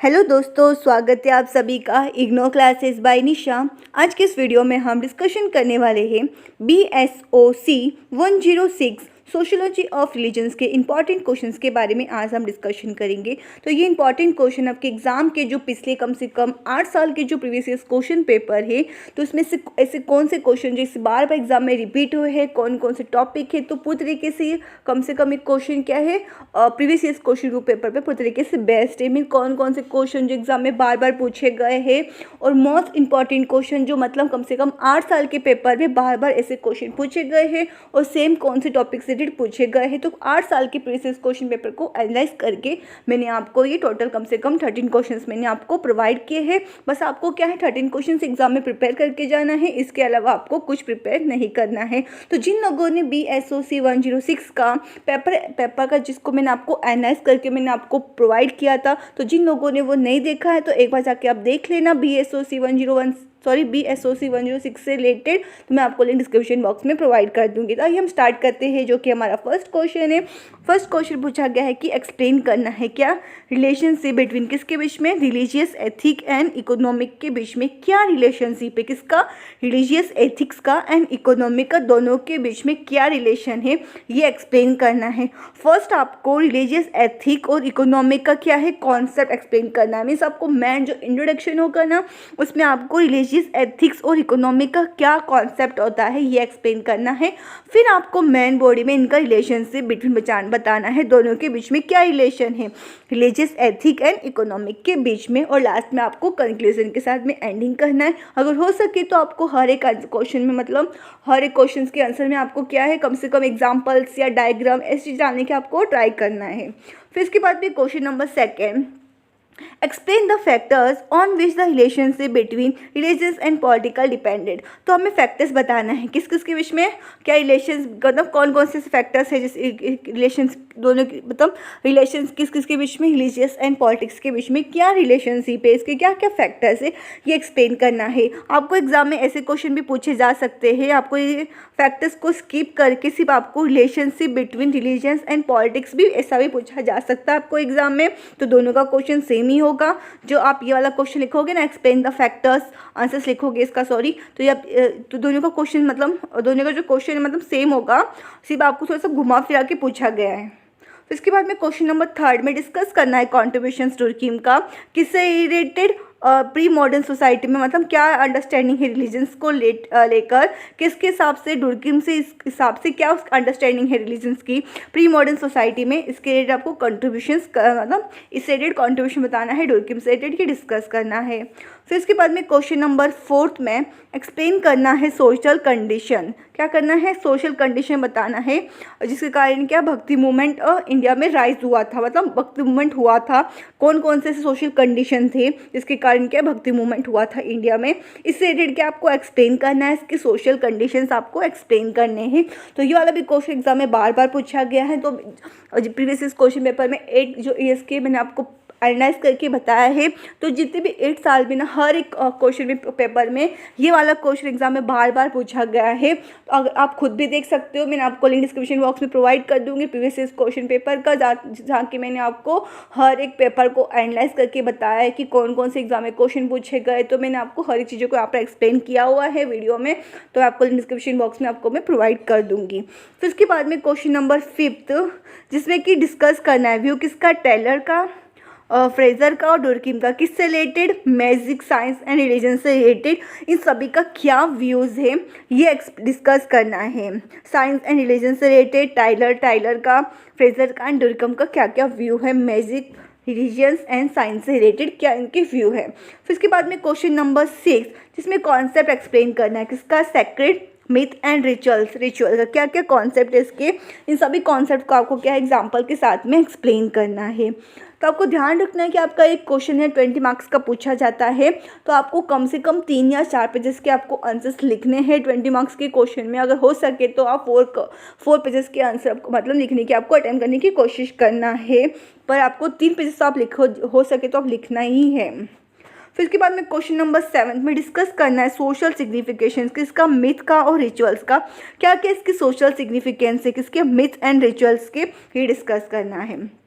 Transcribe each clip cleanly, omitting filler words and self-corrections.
Hello दोस्तों, स्वागत है आप सभी का इग्नो क्लासेस बाय निशा। आज के इस वीडियो में हम डिस्कशन करने वाले हैं BSOC 106 सोशियोलॉजी ऑफ रिलीजन्स के इंपॉर्टेंट क्वेश्चंस के बारे में आज हम डिस्कशन करेंगे। तो ये इंपॉर्टेंट क्वेश्चन आपके एग्जाम के जो पिछले कम से कम 8 साल के जो प्रीवियस ईयर क्वेश्चन पेपर है, तो इसमें से ऐसे कौन से क्वेश्चन जो इस बार बार एग्जाम में रिपीट हुए हैं, कौन कौन से टॉपिक है, तो पूरी तरीके से कम एक क्वेश्चन क्या है प्रीवियस ईयर क्वेश्चन पेपर पे पूरी तरीके से बेस्ट है। मीन कौन कौन से क्वेश्चन जो एग्जाम में बार बार पूछे गए हैं और मोस्ट इंपॉर्टेंट क्वेश्चन जो मतलब कम से कम 8 साल के पेपर में बार बार ऐसे क्वेश्चन पूछे गए हैं और सेम कौन से टॉपिक से पूछे गए हैं। तो 8 साल के प्रीवियस क्वेश्चन पेपर को एनालाइज करके मैंने आपको ये टोटल कम से कम 13 क्वेश्चंस मैंने आपको प्रोवाइड किए हैं। बस आपको क्या है 13 क्वेश्चंस एग्जाम में प्रिपेयर करके जाना है, इसके अलावा आपको कुछ प्रिपेयर नहीं करना है। तो जिन लोगों ने BSOC 106 का पेपर का जिसको मैंने आपको एनालाइज करके मैंने आपको प्रोवाइड किया था, तो जिन लोगों ने वो नहीं देखा है तो एक बार जाके आप देख लेना। BSOC 106 से रिलेटेड तो मैं आपको लिंक डिस्क्रिप्शन बॉक्स में प्रोवाइड कर दूंगी। तो आइए हम स्टार्ट करते हैं, जो कि हमारा फर्स्ट क्वेश्चन है। फर्स्ट क्वेश्चन पूछा गया है कि एक्सप्लेन करना है क्या रिलेशनशिप बिटवीन किसके बीच में, रिलीजियस एथिक एंड इकोनॉमिक के बीच में क्या रिलेशनशिप है, किसका, रिलीजियस एथिक्स का एंड इकोनॉमिक का, दोनों के बीच में क्या रिलेशन है, ये एक्सप्लेन करना है। फर्स्ट आपको रिलीजियस एथिक और इकोनॉमिक का क्या है कॉन्सेप्ट एक्सप्लेन करना है। मीन्स आपको मेन जो इंट्रोडक्शन होगा ना, उसमें आपको रिलीजियस एथिक्स और इकोनॉमिक का क्या कॉन्सेप्ट होता है ये एक्सप्लेन करना है। फिर आपको मेन बॉडी में इनका रिलेशनशिप बिटवीन बताना है, दोनों के बीच में क्या रिलेशन है रिलीजियस एथिक एंड इकोनॉमिक के बीच में। और लास्ट में आपको कंक्लूजन के साथ में एंडिंग करना है। अगर हो सके तो आपको हर एक क्वेश्चन में मतलब हर एक क्वेश्चन के आंसर में आपको क्या है कम से कम एग्जाम्पल्स या डायग्राम ऐसी चीज़ डालने के आपको ट्राई करना है। फिर इसके बाद भी question number 2, explain the factors on which the relationship between religious and political dependent. तो हमें फैक्टर्स बताना है किस किस के बीच में क्या रिलेशन, मतलब कौन कौन से फैक्टर्स है जैसे रिलेशन दोनों की, मतलब रिलेशन किस किस के बीच में, रिलीजियस एंड पॉलिटिक्स के बीच में क्या रिलेशनशिप है, इसके क्या क्या फैक्टर्स है ये एक्सप्लेन करना है। आपको एग्जाम में ऐसे क्वेश्चन भी पूछे जा सकते हैं, आपको ये फैक्टर्स को स्किप करके सिर्फ आपको relationship between religious and politics भी ऐसा भी पूछा जा सकता है आपको एग्जाम में। तो दोनों का क्वेश्चन सेम ही होगा। जो आप ये वाला क्वेश्चन लिखोगे ना, एक्सप्लेन द फैक्टर्स, आंसर्स लिखोगे इसका, तो ये तो दोनों का क्वेश्चन मतलब दोनों का जो क्वेश्चन है मतलब सेम होगा, सिर्फ आपको थोड़ा सा घुमा फिरा के पूछा गया है। तो इसके बाद में क्वेश्चन नंबर 3 में डिस्कस करना है कॉन्ट्रीब्यूशंस डुर्कीम का, किससे रिलेटेड, प्री मॉडर्न सोसाइटी में मतलब क्या अंडरस्टैंडिंग है रिलीजन्स को लेकर, किसके हिसाब से डुर्कीम से इस हिसाब से क्या अंडरस्टैंडिंग है रिलीजन्स की प्री मॉडर्न सोसाइटी में, इसके रिलेटेड आपको कंट्रीब्यूशंस मतलब इससे रिलेटेड कंट्रीब्यूशन बताना है, डुर्कीम से रिलेटेड ये डिस्कस करना है। फिर इसके बाद में क्वेश्चन नंबर 4 में एक्सप्लेन करना है सोशल कंडीशन, क्या करना है सोशल कंडीशन बताना है जिसके कारण क्या भक्ति मूवमेंट इंडिया में राइज हुआ था, मतलब भक्ति मूवमेंट हुआ था, कौन कौन से सोशल कंडीशन थे जिसके कारण क्या भक्ति मूवमेंट हुआ था इंडिया में, इससे रिलेटेड क्या आपको एक्सप्लेन करना है, इसके सोशल कंडीशंस आपको एक्सप्लेन करने हैं। तो ये वाला भी क्वेश्चन एग्जाम में बार बार पूछा गया है। तो प्रीवियस क्वेश्चन पेपर में 8 जो ईयर्स के मैंने आपको एनालाइज करके बताया है, तो जितने भी 8 साल में ना हर एक क्वेश्चन पेपर में ये वाला क्वेश्चन एग्जाम में बार बार पूछा गया है। तो अगर आप खुद भी देख सकते हो, मैंने आपको लिंक डिस्क्रिप्शन बॉक्स में प्रोवाइड कर दूंगी प्रीवियस ईयर क्वेश्चन पेपर का, जहाँ कि मैंने आपको हर एक पेपर को एनालाइज करके बताया है कि कौन कौन से एग्जाम में क्वेश्चन पूछे गए। तो मैंने आपको हर एक चीज़ों को यहाँ पर एक्सप्लेन किया हुआ है वीडियो में, तो आपको लिंक डिस्क्रिप्शन बॉक्स में आपको मैं प्रोवाइड कर दूँगी। फिर उसके बाद में क्वेश्चन नंबर 5 जिसमें कि डिस्कस करना है व्यू किसका, टेलर का, फ्रेजर का और डुर्कीम का, किससे related, magic, science and religion से रिलेटेड, इन सभी का क्या व्यूज़ है ये डिस्कस करना है। साइंस एंड रिलीजन से रिलेटेड टाइलर का, फ्रेजर का एंड डुर्कीम का क्या क्या व्यू है, मैजिक, रिलीजियंस एंड साइंस से रिलेटेड क्या इनके व्यू है। फिर इसके बाद में क्वेश्चन नंबर 6 जिसमें कॉन्सेप्ट एक्सप्लेन करना है, किसका, सेक्रेड, मिथ एंड रिचुअल का क्या क्या कॉन्सेप्ट है इसके, इन सभी कॉन्सेप्ट को आपको क्या एग्जाम्पल के साथ में एक्सप्लेन करना है। तो आपको ध्यान रखना है कि आपका एक क्वेश्चन है 20 मार्क्स का पूछा जाता है, तो आपको कम से कम 3 या 4 पेजेस के आपको आंसर्स लिखने हैं 20 मार्क्स के क्वेश्चन में। अगर हो सके तो आप 4 पेजेस के आंसर आपको मतलब लिखने की आपको अटेम्प्ट करने की कोशिश करना है, पर आपको 3 पेजेस तो आप लिखो, हो सके तो आप लिखना ही है। फिर इसके बाद में क्वेश्चन नंबर 7 में डिस्कस करना है सोशल सिग्निफिकेशंस, किसका, मिथ का और रिचुअल्स का, क्या क्या इसकी सोशल सिग्निफिकेंस है, किसके, मिथ एंड रिचुअल्स के, ये डिस्कस करना है।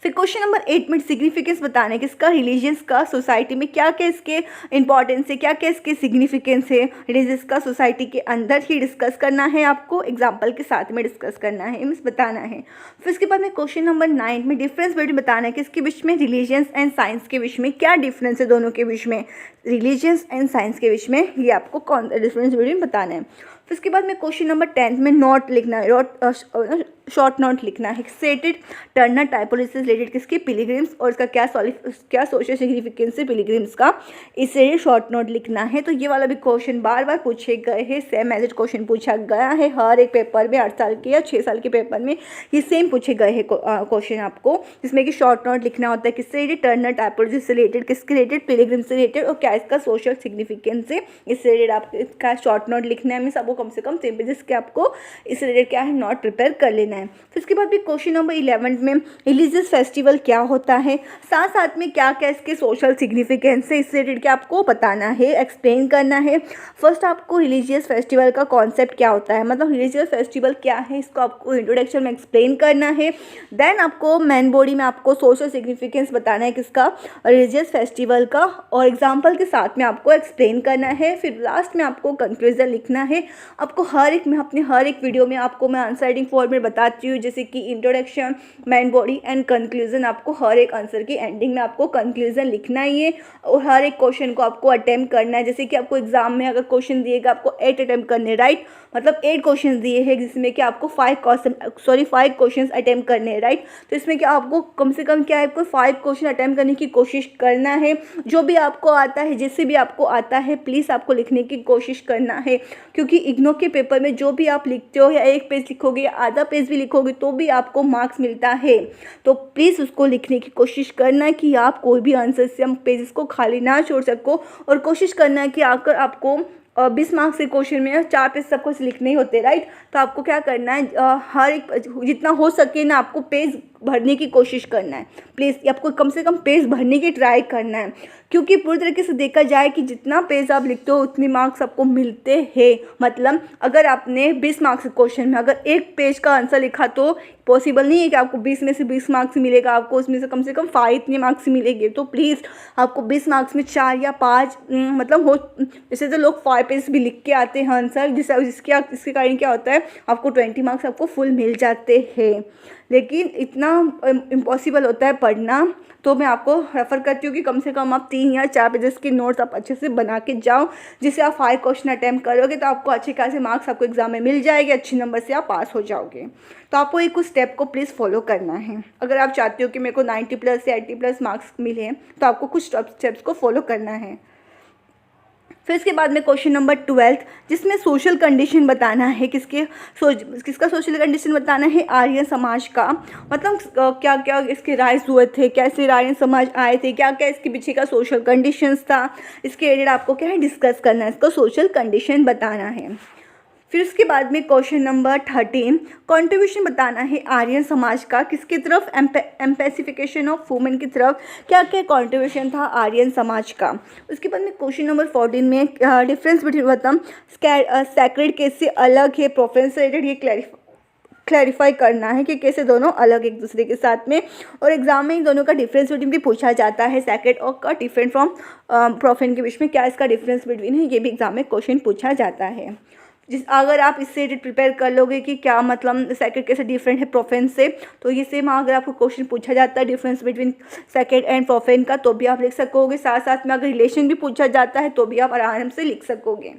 फिर क्वेश्चन नंबर 8 में सिग्निफिकेंस बताना है किसका, रिलीजियंस का सोसाइटी में क्या क्या इसके इंपॉर्टेंस है, क्या क्या इसके सिग्निफिकेंस है रिलीजियस का सोसाइटी के अंदर ही डिस्कस करना है, आपको एग्जाम्पल के साथ में डिस्कस करना है, मीन्स बताना है। फिर इसके बाद में क्वेश्चन नंबर 9 में डिफरेंस बिटवीन बताना है किसके बीच में, रिलीजियंस एंड साइंस के बीच में क्या डिफरेंस है दोनों के बीच में, रिलीजियंस एंड साइंस के बीच में ये आपको कौन डिफरेंस बिटवीन बताना है। फिर उसके बाद में क्वेश्चन नंबर 10 में नोट लिखना है, शॉर्ट नोट लिखना है, स्टेटेड टर्नर टाइपोलॉजी से रिलेटेड किसके, पिलग्रिम्स, और इसका क्या सोशल सिग्निफिकेंस है पिलग्रिम्स का, इससे शॉर्ट नोट लिखना है। तो ये वाला भी क्वेश्चन बार बार पूछे गए हैं, सेम एज क्वेश्चन पूछा गया है हर एक पेपर में, 8 साल के या 6 साल के पेपर में ये सेम पूछे गए हैं क्वेश्चन आपको, जिसमें कि शॉर्ट नोट लिखना होता है किससे रिलेटेड, टर्नर टाइपोलॉजी से रिलेटेड, किसके रिलेटेड, पिलग्रिम्स से रिलेटेड, और क्या इसका सोशल सिग्निफिकेंस है, इससे रिलेटेड आपको इसका शॉर्ट नोट लिखना है। मीन्स आपको कम से कम 3 पेजेस के आपको इससे रिलेटेड क्या है नोट प्रिपेयर कर लेना है। फिर इसके बाद भी क्वेश्चन नंबर 11 में रिलीजियस फेस्टिवल क्या होता है, साथ साथ में क्या क्या इसके सोशल सिग्निफिकेंस है, इससे रिलेटेड क्या आपको बताना है, एक्सप्लेन करना है। फर्स्ट आपको रिलीजियस फेस्टिवल का कॉन्सेप्ट क्या होता है, मतलब रिलीजियस फेस्टिवल क्या है, इसको आपको इंट्रोडक्शन में एक्सप्लेन करना है। देन आपको मेन बॉडी में आपको सोशल सिग्निफिकेंस बताना है किसका, रिलीजियस फेस्टिवल का, और एग्जाम्पल के साथ में आपको एक्सप्लेन करना है। फिर लास्ट में आपको कंक्लूजन लिखना है। आपको हर एक वीडियो में आपको मैं आंसर राइटिंग फॉर्म में बताती हूँ, जैसे कि introduction, main body and conclusion. आपको हर एक आंसर की एंडिंग में आपको कंक्लूजन लिखना ही है, और हर एक क्वेश्चन को आपको अटेम्प्ट करना है। जैसे कि आपको एग्जाम में अगर क्वेश्चन दिएगा आपको 8 अटेम्प्ट करने, राइट, मतलब 8 क्वेश्चन दिए हैं जिसमें कि आपको 5 क्वेश्चन अटेम्प्ट करने हैं, राइट। तो इसमें क्या आपको कम से कम क्या है, आपको 5 क्वेश्चन अटेम्प्ट करने की कोशिश करना है। जो भी आपको आता है, जिससे भी आपको आता है, प्लीज़ आपको लिखने की कोशिश करना है, क्योंकि इग्नो के पेपर में जो भी आप लिखते हो, या 1 पेज लिखोगे या आधा पेज भी लिखोगे तो भी आपको मार्क्स मिलता है। तो प्लीज़ उसको लिखने की कोशिश करना है कि आप कोई भी आंसर से हम पेजेस को खाली ना छोड़ सको, और कोशिश करना है कि अगर आपको 20 मार्क्स के क्वेश्चन में 4 पेज सब कुछ लिखने ही होते हैं, राइट। तो आपको क्या करना है, हर एक जितना हो सके ना आपको पेज भरने की कोशिश करना है। प्लीज़ आपको कम से कम पेज भरने की ट्राई करना है, क्योंकि पूरी तरीके से देखा जाए कि जितना पेज आप लिखते हो उतनी मार्क्स आपको मिलते हैं। मतलब अगर आपने 20 मार्क्स के क्वेश्चन में अगर 1 पेज का आंसर लिखा तो पॉसिबल नहीं है कि आपको 20 में से 20 मार्क्स मिलेगा, आपको उसमें से कम 5 इतने मार्क्स मिलेंगे। तो प्लीज़ आपको 20 मार्क्स में 4 या 5 मतलब हो, जैसे तो लोग 5 पेज भी लिख के आते हैं आंसर, जिसके कारण क्या होता है आपको 20 मार्क्स आपको फुल मिल जाते हैं। लेकिन इतना इम्पॉसिबल होता है पढ़ना, तो मैं आपको रेफ़र करती हूँ कि कम से कम आप 3 या 4 पेजेस के नोट्स आप अच्छे से बना के जाओ, जिससे आप 5 क्वेश्चन अटैम्प्ट करोगे तो आपको अच्छे खासे मार्क्स आपको एग्जाम में मिल जाएंगे, अच्छे नंबर से आप पास हो जाओगे। तो आपको एक कुछ स्टेप को प्लीज़ फॉलो करना है। अगर आप चाहते हो कि मेरे को 90+ या 80+ मार्क्स मिले तो आपको कुछ स्टेप्स को फॉलो करना है। फिर इसके बाद में क्वेश्चन नंबर 12 जिसमें सोशल कंडीशन बताना है, किसका सोशल कंडीशन बताना है, आर्यन समाज का। मतलब क्या क्या इसके राइज हुए थे, कैसे आर्यन समाज आए थे, क्या क्या इसके पीछे का सोशल कंडीशंस था, इसके रिलेटेड आपको क्या है डिस्कस करना है, इसको सोशल कंडीशन बताना है। फिर उसके बाद में क्वेश्चन नंबर 13 कंट्रीब्यूशन बताना है आर्यन समाज का, किसकी तरफ, एम्पेसिफिकेशन ऑफ वुमेन की तरफ, क्या क्या कंट्रीब्यूशन था आर्यन समाज का। उसके बाद में क्वेश्चन नंबर 14 में डिफरेंस बिटवीन मतलब सैक्रेड केस से अलग है, प्रोफेन से रिलेटेड ये क्लैरिफाई करना है कि कैसे दोनों अलग एक दूसरे के साथ में, और एग्जाम में इन दोनों का डिफरेंस बिटवीन भी पूछा जाता है, सैक्रेड और का डिफरेंट फ्रॉम प्रोफेन के बीच में क्या इसका डिफरेंस बिटवीन है, ये भी एग्जाम में क्वेश्चन पूछा जाता है। अगर आप इससे प्रिपेयर कर लोगे कि क्या मतलब सैक्रेड कैसे डिफरेंट है प्रोफेन से, तो ये सेम अगर आपको क्वेश्चन पूछा जाता है difference between sacred and profane का तो भी आप लिख सकोगे, साथ साथ में अगर रिलेशन भी पूछा जाता है तो भी आप आराम से लिख सकोगे।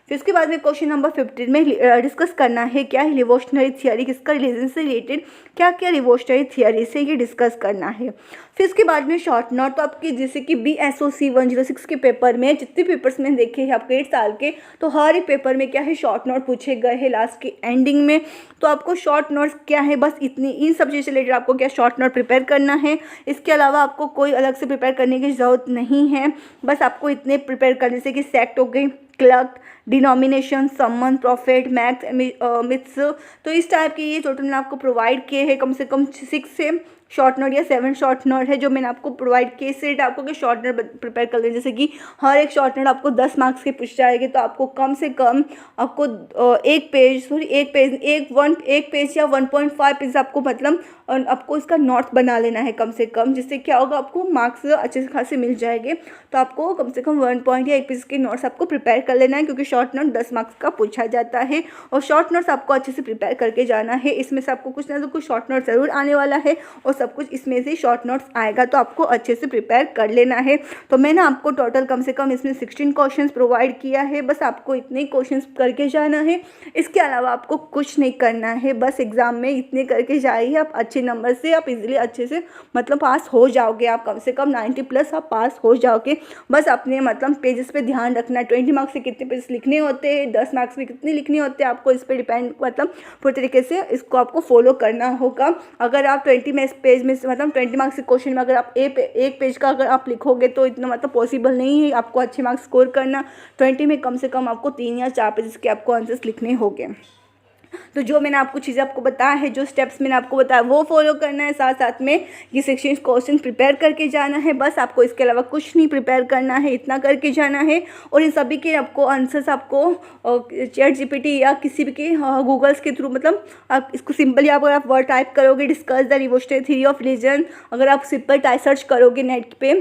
फिर उसके बाद में क्वेश्चन नंबर 15 में डिस्कस करना है क्या है रिवोल्यूशनरी थियरी, किसका रिलीजन से रिलेटेड, क्या क्या रिवोल्यूशनरी थियरी से ये डिस्कस करना है। फिर इसके बाद में शॉर्ट नोट, तो आपकी जैसे कि BSOC 106 के पेपर में जितने पेपर्स में देखे हैं आपके 8 साल के, तो हर एक पेपर में क्या है शॉर्ट नोट पूछे गए हैं लास्ट के एंडिंग में। तो आपको शॉर्ट नोट्स क्या है, बस इतनी इन सब चीज़ से रिलेटेड आपको क्या शॉर्ट नोट प्रिपेयर करना है। इसके अलावा आपको कोई अलग से प्रिपेयर करने की ज़रूरत नहीं है, बस आपको इतने प्रिपेयर करने से कि सेक्ट हो गई, क्लर्क, डिनोमिनेशन, सम्मन, प्रॉफिट, मैथ्स, मिथ्स, तो इस टाइप के ये टोटल मैंने आपको प्रोवाइड किए हैं। कम से कम 6 से शॉर्ट नोट या 7 शॉर्ट नोट है जो मैंने आपको प्रोवाइड किए। इससे आपको कि शॉर्ट नोट प्रिपेयर कर लें, जैसे कि हर एक शॉर्ट नोट आपको 10 मार्क्स के पूछ जाएंगे, तो आपको कम से कम आपको एक पेज या 1.5 पेज आपको मतलब आपको इसका नोट बना लेना है कम से कम, जिससे क्या होगा आपको मार्क्स अच्छे से खासे मिल जाएंगे। तो आपको कम से कम 1 पॉइंट या 1 पेज के नोट्स आपको प्रिपेयर कर लेना है, क्योंकि शॉर्ट नोट 10 मार्क्स का पूछा जाता है और शॉर्ट नोट्स आपको अच्छे से प्रिपेयर करके जाना है। इसमें से आपको कुछ ना तो कुछ शॉर्ट नोट ज़रूर आने वाला है और सब कुछ इसमें से शॉर्ट नोट्स आएगा, तो आपको अच्छे से प्रिपेयर कर लेना है। तो मैंने आपको टोटल कम से कम इसमें 16 क्वेश्चन प्रोवाइड किया है, बस आपको इतने क्वेश्चन करके जाना है, इसके अलावा आपको कुछ नहीं करना है। बस एग्ज़ाम में इतने करके जाइए, आप अच्छे नंबर से आप इजीली अच्छे से मतलब पास हो जाओगे। आप कम से कम 90 प्लस आप पास हो जाओगे। बस अपने मतलब पेजेस पे ध्यान रखना है, 20 मार्क्स से कितने पेज लिखने होते हैं, 10 मार्क्स में कितने लिखने होते हैं, आपको इस पर डिपेंड मतलब पूरी तरीके से इसको आपको फॉलो करना होगा। अगर आप 20 पेज में मतलब 20 मार्क्स के क्वेश्चन में अगर आप एक पेज का अगर आप लिखोगे तो इतना मतलब पॉसिबल नहीं है आपको अच्छे मार्क्स स्कोर करना। 20 में कम से कम आपको 3 या 4 पेजेस के आपको आंसर्स लिखने होंगे। तो जो मैंने आपको चीज़ें आपको बताया है, जो स्टेप्स मैंने आपको बताया वो फॉलो करना है, साथ साथ में ये 16 क्वेश्चन प्रिपेयर करके जाना है। बस आपको इसके अलावा कुछ नहीं प्रिपेयर करना है, इतना करके जाना है। और इन सभी के आपको आंसर्स आपको चैट जीपीटी या किसी भी के गूगल्स के थ्रू मतलब आप इसको सिंपली अगर आप वर्ड टाइप करोगे discuss the revolutionary theory of religion, अगर आप सिंपल टाइप सर्च करोगे नेट पे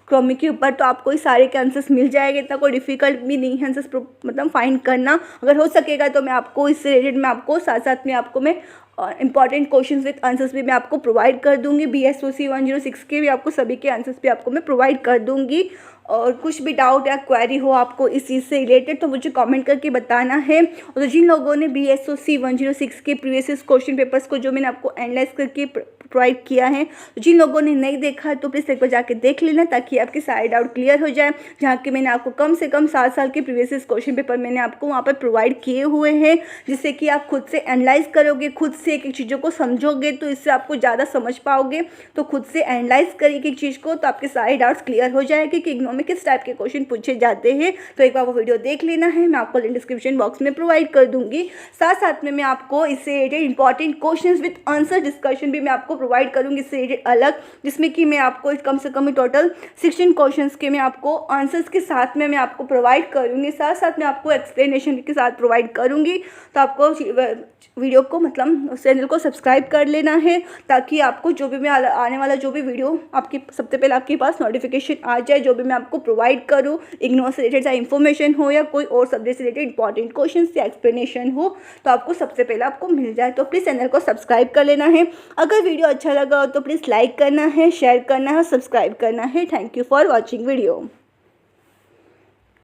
क्रोमी के ऊपर, तो आपको इस सारे के आंसर्स मिल जाएंगे। इतना कोई डिफिकल्ट भी नहीं है आंसर्स मतलब फाइंड करना। अगर हो सकेगा तो मैं आपको इससे रिलेटेड मैं आपको साथ साथ में आपको मैं इंपॉर्टेंट क्वेश्चंस विद आंसर्स भी मैं आपको प्रोवाइड कर दूंगी। BSOC 106 के भी आपको सभी के आंसर्स भी आपको मैं प्रोवाइड कर दूंगी। और कुछ भी डाउट या क्वेरी हो आपको इस चीज़ से रिलेटेड तो मुझे कमेंट करके बताना है। और जिन लोगों ने BSOC 106 के प्रीवियस क्वेश्चन पेपर्स को जो मैंने आपको एनालाइज करके प्रोवाइड किया है, जिन लोगों ने नहीं देखा तो प्लीज़ एक बार जाके देख लेना, ताकि आपके सारे डाउट क्लियर हो जाए। जहाँ के मैंने आपको कम से कम 7 साल के प्रीवियस क्वेश्चन पेपर मैंने आपको वहाँ पर प्रोवाइड किए हुए हैं, जिससे कि आप खुद से एनालाइज करोगे, खुद से एक एक चीज़ों को समझोगे, तो इससे आपको ज़्यादा समझ पाओगे। तो खुद से एनालाइज करिए एक चीज़ को, तो आपके सारे डाउट्स क्लियर हो जाएंगे कि इग्नोर में किस टाइप के क्वेश्चन पूछे जाते हैं। तो एक बार वो वीडियो देख लेना है, मैं आपको लिंक डिस्क्रिप्शन बॉक्स में प्रोवाइड कर दूंगी। साथ साथ में मैं आपको इससे related important questions with answer discussion भी मैं आपको प्रोवाइड करूंगी इससे रिलेटेड अलग, जिसमें कि मैं आपको कम से कम टोटल 16 क्वेश्चंस के मैं आपको आंसर्स के साथ में मैं आपको प्रोवाइड करूंगी। साथ साथ में आपको एक्सप्लेनेशन के साथ प्रोवाइड करूंगी। तो आपको वीडियो को मतलब चैनल को सब्सक्राइब कर लेना है, ताकि आपको जो भी मैं आने वाला जो भी वीडियो आपकी सबसे पहले आपके पास नोटिफिकेशन आ जाए। जो भी मैं आपको प्रोवाइड करूँ, इग्नोर से रिलेटेड चाहे इन्फॉर्मेशन हो या कोई और सब्जेक्ट से रिलेटेड इंपॉर्टेंट क्वेश्चन या एक्सप्लेनेशन हो, तो आपको सबसे पहले आपको मिल जाए। तो प्लीज़ चैनल को सब्सक्राइब कर लेना है। अगर वीडियो अच्छा लगा हो तो प्लीज़ लाइक करना है, शेयर करना है और सब्सक्राइब करना है। Thank you for watching video.